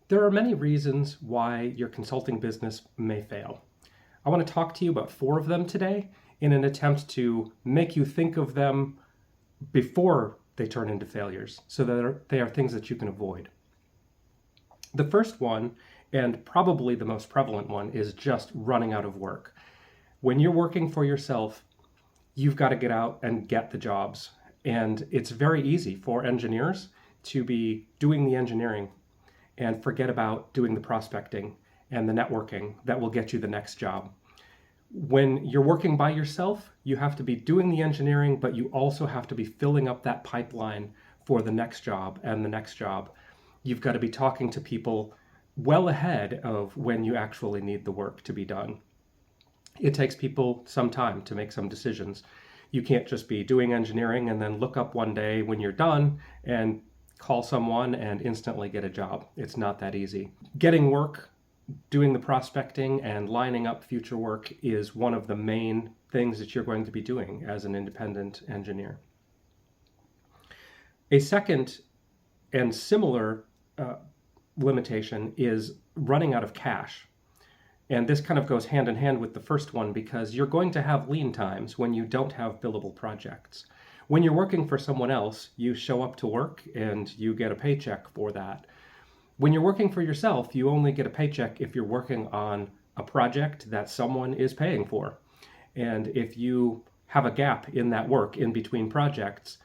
There are many reasons why your consulting business may fail. I want to talk to you about 4 of them today in an attempt to make you think of them before they turn into failures so that they are things that you can avoid. The first one, and probably the most prevalent one, is just running out of work. When you're working for yourself, you've got to get out and get the jobs. And it's very easy for engineers to be doing the engineering and forget about doing the prospecting and the networking that will get you the next job. When you're working by yourself, you have to be doing the engineering, but you also have to be filling up that pipeline for the next job and the next job. You've got to be talking to people well ahead of when you actually need the work to be done. It takes people some time to make some decisions. You can't just be doing engineering and then look up one day when you're done and call someone and instantly get a job. It's not that easy. Getting work, doing the prospecting, and lining up future work is one of the main things that you're going to be doing as an independent engineer. A second and similar limitation is running out of cash. And this kind of goes hand in hand with the first one because you're going to have lean times when you don't have billable projects. When you're working for someone else, you show up to work and you get a paycheck for that. When you're working for yourself, you only get a paycheck if you're working on a project that someone is paying for. And if you have a gap in that work in between projects,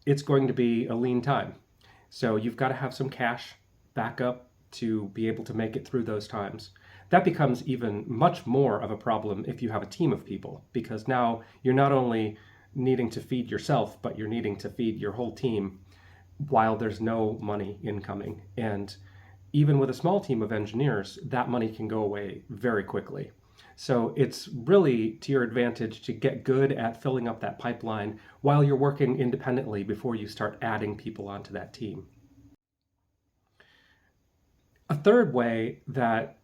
it's going to be a lean time. So you've got to have some cash backup to be able to make it through those times. That becomes even much more of a problem if you have a team of people, because now you're not only needing to feed yourself, but you're needing to feed your whole team while there's no money incoming. And even with a small team of engineers, that money can go away very quickly. So it's really to your advantage to get good at filling up that pipeline while you're working independently before you start adding people onto that team. A third way that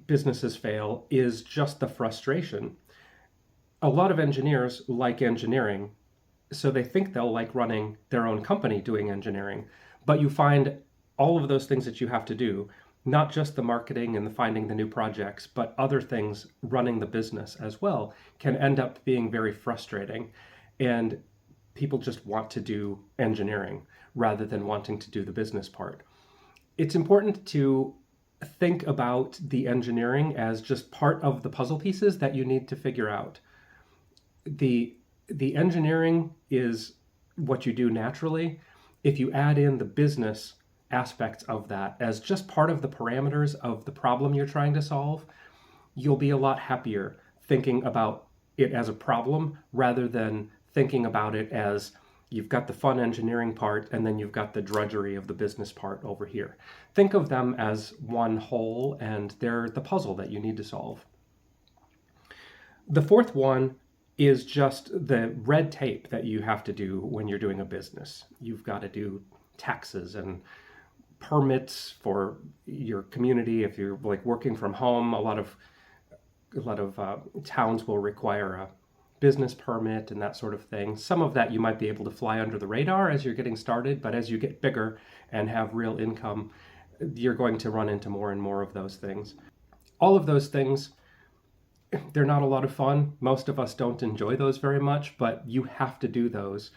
businesses fail is just the frustration. A lot of engineers like engineering, so they think they'll like running their own company doing engineering, but you find all of those things that you have to do, not just the marketing and the finding the new projects, but other things running the business as well, can end up being very frustrating. And people just want to do engineering rather than wanting to do the business part. It's important to think about the engineering as just part of the puzzle pieces that you need to figure out. The engineering is what you do naturally. If you add in the business aspects of that as just part of the parameters of the problem you're trying to solve, you'll be a lot happier thinking about it as a problem rather than thinking about it as you've got the fun engineering part and then you've got the drudgery of the business part over here. Think of them as one whole, and they're the puzzle that you need to solve. The fourth one is just the red tape that you have to do when you're doing a business. You've got to do taxes and permits for your community. If you're like working from home, a lot of towns will require a business permit and that sort of thing. Some of that you might be able to fly under the radar as you're getting started, but as you get bigger and have real income, you're going to run into more and more of those things. All of those things, they're not a lot of fun. Most of us don't enjoy those very much, but you have to do those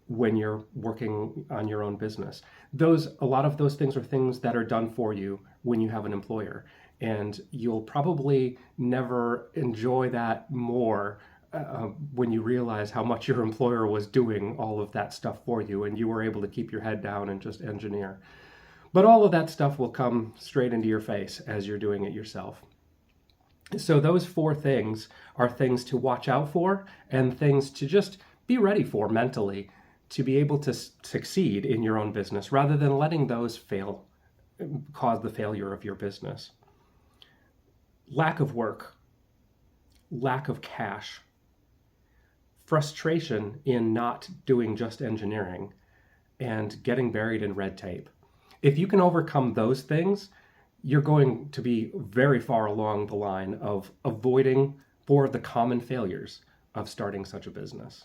when you're working on your own business. A lot of those things are things that are done for you when you have an employer, and you'll probably never enjoy that more when you realize how much your employer was doing all of that stuff for you and you were able to keep your head down and just engineer. But all of that stuff will come straight into your face as you're doing it yourself. So those 4 things are things to watch out for and things to just be ready for mentally to be able to succeed in your own business rather than letting those cause the failure of your business. Lack of work, lack of cash, frustration in not doing just engineering, and getting buried in red tape. If you can overcome those things, you're going to be very far along the line of avoiding 4 of the common failures of starting such a business.